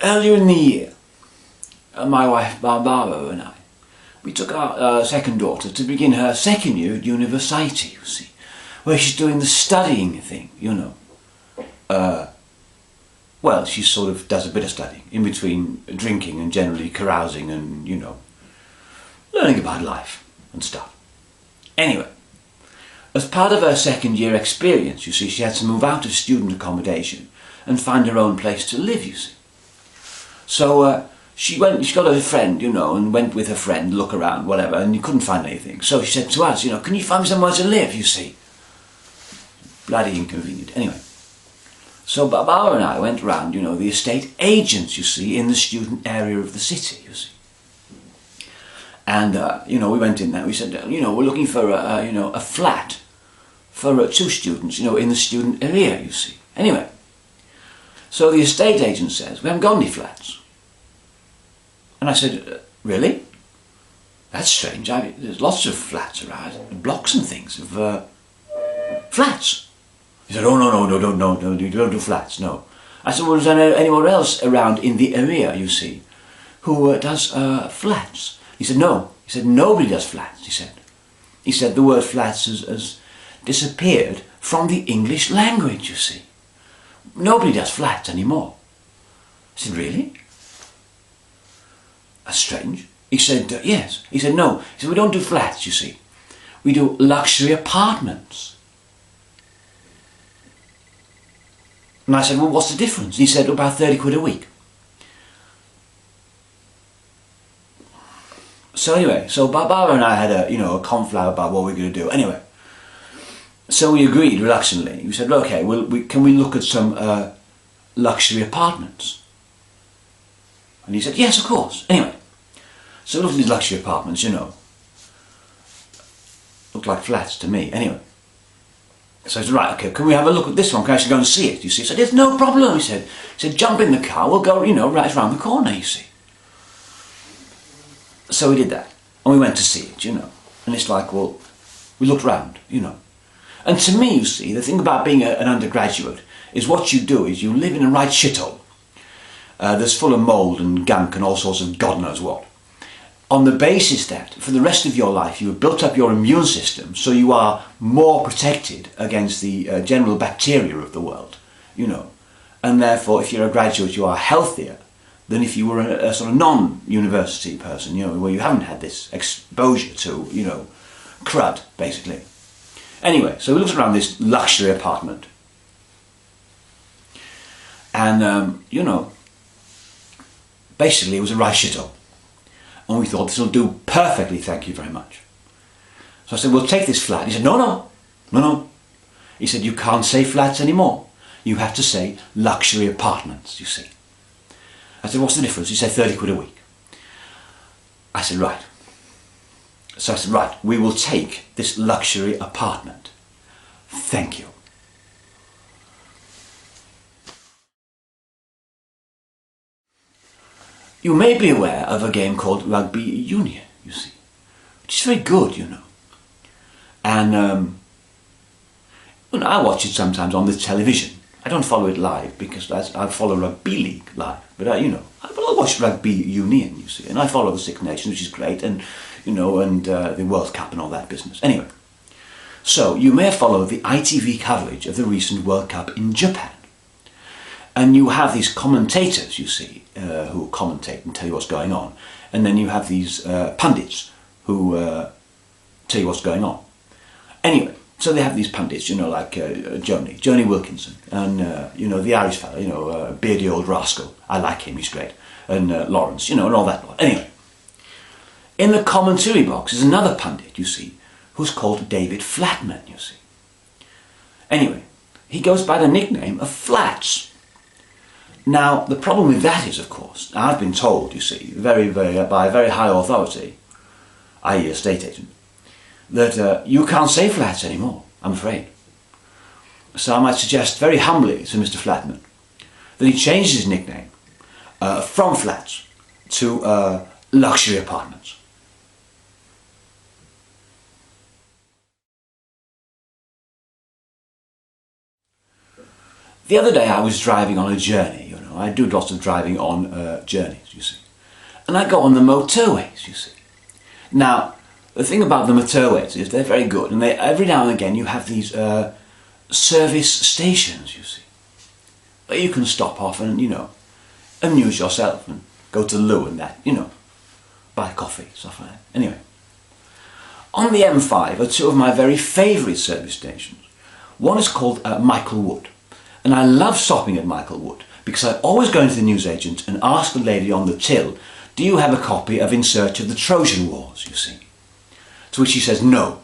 Earlier in the year, my wife Barbara and I, we took our second daughter to begin her second year at university, you see, where she's doing the studying thing, you know. Well, she sort of does a bit of studying in between drinking and generally carousing and, you know, learning about life and stuff. Anyway, as part of her second year experience, you see, she had to move out of student accommodation and find her own place to live, you see. So she got a friend, you know, and went with her friend, look around, whatever, and you couldn't find anything. So she said to us, you know, can you find me somewhere to live, you see? Bloody inconvenient. Anyway, so Barbara and I went round, you know, the estate agents, you see, in the student area of the city, you see. And, you know, we went in there, we said, you know, we're looking for, you know, a flat for 2 students, you know, in the student area, you see. Anyway, so the estate agent says, we haven't got any flats. And I said, really? That's strange. There's lots of flats around, blocks and things of flats. He said, oh, no, you don't do flats, no. I said, well, is there anyone else around in the area, you see, who does flats? He said, no. He said, nobody does flats, he said. He said, the word flats has disappeared from the English language, you see. Nobody does flats anymore. I said, really? That's strange. He said, yes. He said, no. He said, we don't do flats, you see. We do luxury apartments. And I said, well, what's the difference? He said, about 30 quid a week. So anyway, so Barbara and I had a conflow about what we were going to do. Anyway, so we agreed reluctantly. We said, okay, can we look at some luxury apartments? And he said, yes, of course. Anyway, so we looked at these luxury apartments, you know. Looked like flats to me. Anyway. So I said, right, okay, can we have a look at this one? Can I actually go and see it, you see? He said, there's no problem, he said. He said, jump in the car, we'll go, you know, right around the corner, you see. So we did that. And we went to see it, you know. And it's like, well, we looked round, you know. And to me, you see, the thing about being an undergraduate is what you do is you live in a right shithole. That's full of mould and gunk and all sorts of God knows what. On the basis that for the rest of your life you have built up your immune system so you are more protected against the general bacteria of the world, you know. And therefore, if you're a graduate, you are healthier than if you were a sort of non-university person, you know, where you haven't had this exposure to, you know, crud, basically. Anyway, so we looked around this luxury apartment. And, you know, basically it was a right shithole. And we thought, this will do perfectly, thank you very much. So I said, we'll take this flat. He said, no. He said, you can't say flats anymore. You have to say luxury apartments, you see. I said, what's the difference? He said, 30 quid a week. I said, right. So I said, right, we will take this luxury apartment. Thank you. You may be aware of a game called Rugby Union, you see, which is very good, you know. And you know, I watch it sometimes on the television. I don't follow it live because I follow Rugby League live, but you know, I watch Rugby Union, you see, and I follow the Six Nations, which is great, and you know, and the World Cup and all that business. Anyway, so you may have followed the ITV coverage of the recent World Cup in Japan. And you have these commentators, you see, who commentate and tell you what's going on. And then you have these pundits who tell you what's going on. Anyway, so they have these pundits, you know, like Joni Wilkinson, and, you know, the Irish fellow, you know, beardy old rascal. I like him, he's great. And Lawrence, you know, and all that lot. Anyway, in the commentary box is another pundit, you see, who's called David Flatman, you see. Anyway, he goes by the nickname of Flats. Now, the problem with that is, of course, I've been told, you see, by a very high authority, i.e. a estate agent, that you can't say flats anymore, I'm afraid. So I might suggest very humbly to Mr. Flatman that he changes his nickname from flats to luxury apartments. The other day I was driving on a journey, you know, know, I do lots of driving on journeys, you see. And I go on the motorways, you see. Now, the thing about the motorways is they're very good, and every now and again you have these service stations, you see, where you can stop off and, you know, amuse yourself and go to the loo and that, you know, buy coffee, stuff like that. Anyway, on the M5 are two of my very favourite service stations. One is called Michael Wood, and I love stopping at Michael Wood because I always go into the newsagent and ask the lady on the till, do you have a copy of In Search of the Trojan Wars, you see? To which she says no.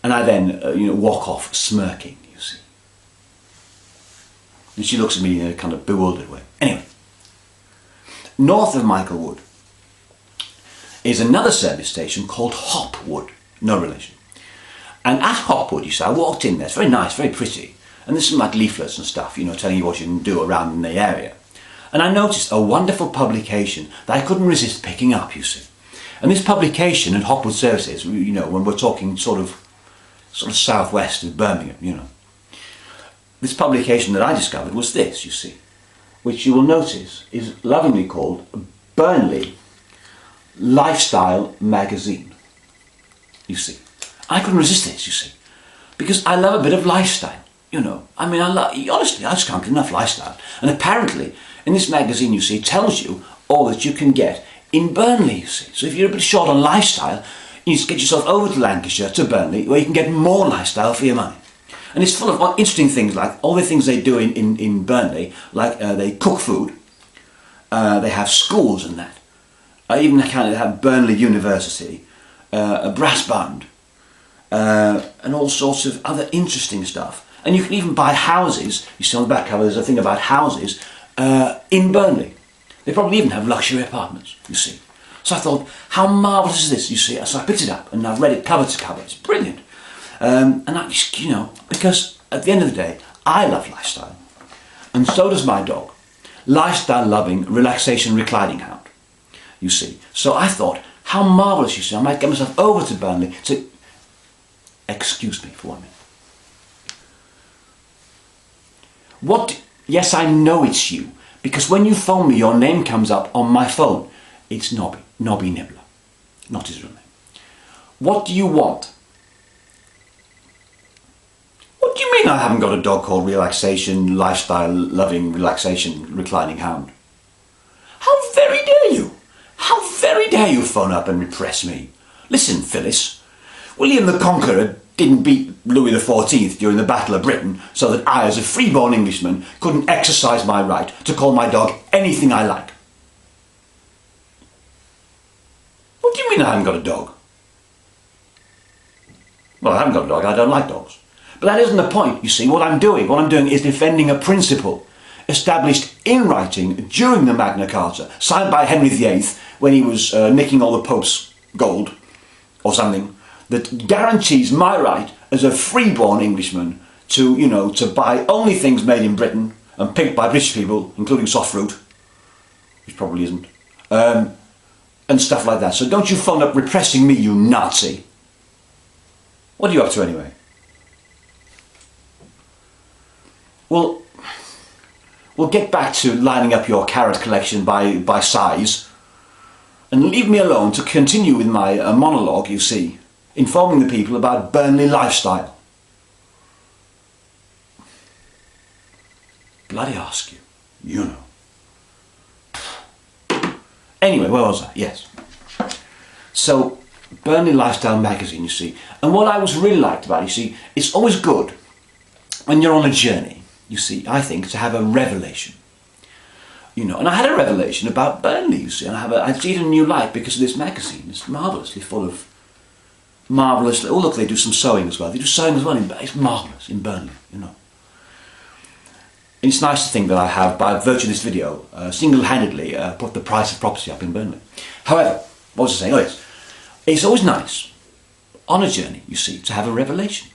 And I then, you know, walk off smirking, you see. And she looks at me in a kind of bewildered way. Anyway, north of Michael Wood is another service station called Hopwood, no relation. And at Hopwood, you see, I walked in there, it's very nice, very pretty, and there's some like leaflets and stuff, you know, telling you what you can do around in the area. And I noticed a wonderful publication that I couldn't resist picking up, you see. And this publication at Hopwood Services, you know, when we're talking sort of southwest of Birmingham, you know, this publication that I discovered was this, you see, which you will notice is lovingly called Burnley Lifestyle Magazine, you see. I couldn't resist this, you see, because I love a bit of lifestyle, you know. I mean, honestly, I just can't get enough lifestyle. And apparently, in this magazine, you see, it tells you all that you can get in Burnley, you see. So if you're a bit short on lifestyle, you just get yourself over to Lancashire, to Burnley, where you can get more lifestyle for your money. And it's full of interesting things, like all the things they do in Burnley, like they cook food, they have schools and that. Even they have Burnley University, a brass band, and all sorts of other interesting stuff. And you can even buy houses. You see on the back cover there's a thing about houses in Burnley. They probably even have luxury apartments, you see. So I thought, how marvellous is this, you see? So I picked it up and I've read it cover to cover. It's brilliant. And I just, you know, because at the end of the day, I love lifestyle. And so does my dog. Lifestyle loving, relaxation reclining hound, you see. So I thought, how marvellous, you see. I might get myself over to Burnley to... Excuse me for 1 minute. What? Yes, I know it's you. Because when you phone me, your name comes up on my phone. It's Nobby Nibbler. Not his real name. What do you want? What do you mean I haven't got a dog called Relaxation, Lifestyle, Loving, Relaxation, Reclining Hound? How very dare you? How very dare you phone up and repress me? Listen, Phyllis. William the Conqueror didn't beat Louis XIV during the Battle of Britain so that I, as a freeborn Englishman, couldn't exercise my right to call my dog anything I like. What do you mean I haven't got a dog? Well, I haven't got a dog, I don't like dogs. But that isn't the point, you see. What I'm doing is defending a principle established in writing during the Magna Carta, signed by Henry VIII when he was nicking all the Pope's gold or something, that guarantees my right as a freeborn Englishman to, you know, to buy only things made in Britain and picked by British people, including soft fruit, which probably isn't, and stuff like that. So don't you phone up repressing me, you Nazi. What are you up to anyway? Well, we'll get back to lining up your carrot collection by size and leave me alone to continue with my monologue, you see, informing the people about Burnley lifestyle. Bloody ask you, you know. Anyway, where was I? Yes. So, Burnley Lifestyle magazine, you see. And what I was really liked about it, you see, it's always good when you're on a journey, you see, I think, to have a revelation. You know, and I had a revelation about Burnley, you see, and I see it in a new light because of this magazine. It's marvellously full of marvellous... Oh, look, they do some sewing as well. They do sewing as well. It's marvellous in Burnley, you know. And it's nice to think that I have, by virtue of this video, single-handedly put the price of property up in Burnley. However, what was I saying? Oh, yes. It's always nice, on a journey, you see, to have a revelation.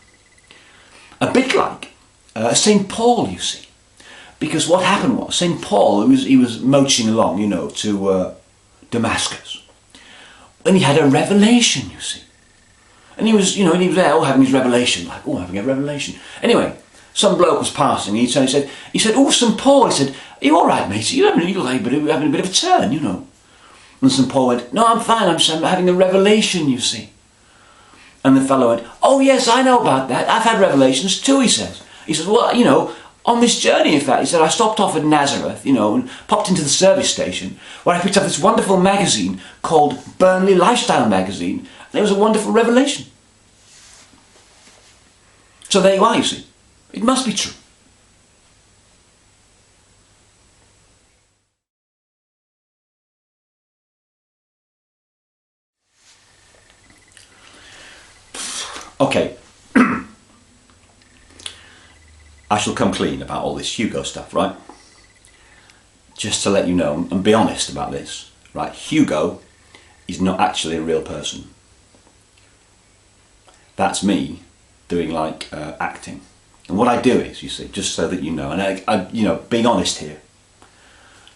A bit like St. Paul, you see. Because what happened was, St. Paul, he was moaching along, you know, to Damascus. And he had a revelation, you see. And he was, you know, and he was there, having his revelation, like, having a revelation. Anyway, some bloke was passing, and he said, oh, St. Paul, he said, "Are you all right, mate? You're having a bit of a turn, you know." And St Paul went, "No, I'm fine. I'm having a revelation, you see." And the fellow went, "Oh yes, I know about that. I've had revelations too," he says. He says, "Well, you know, on this journey, in fact," he said, "I stopped off at Nazareth, you know, and popped into the service station where I picked up this wonderful magazine called Burnley Lifestyle Magazine, and it was a wonderful revelation." So there you are, you see. It must be true. Okay. I shall come clean about all this Hugo stuff, right? Just to let you know and be honest about this, right? Hugo is not actually a real person. That's me doing like acting. And what I do is, you see, just so that you know, and I you know, being honest here,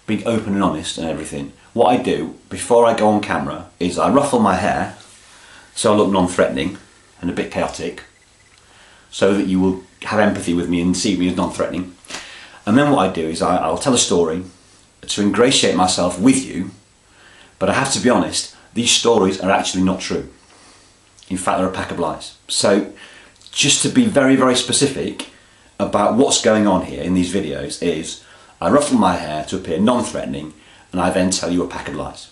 being open and honest and everything, what I do before I go on camera is I ruffle my hair so I look non-threatening and a bit chaotic, so that you will have empathy with me and see me as non-threatening. And then what I do is I'll tell a story to ingratiate myself with you, but I have to be honest, these stories are actually not true. In fact, they're a pack of lies. So just to be very, very specific about what's going on here in these videos is I ruffle my hair to appear non-threatening, and I then tell you a pack of lies,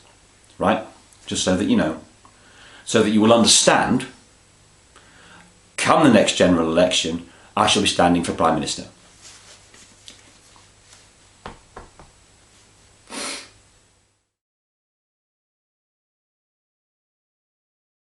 right? Just so that you know, so that you will understand, come the next general election, I shall be standing for Prime Minister.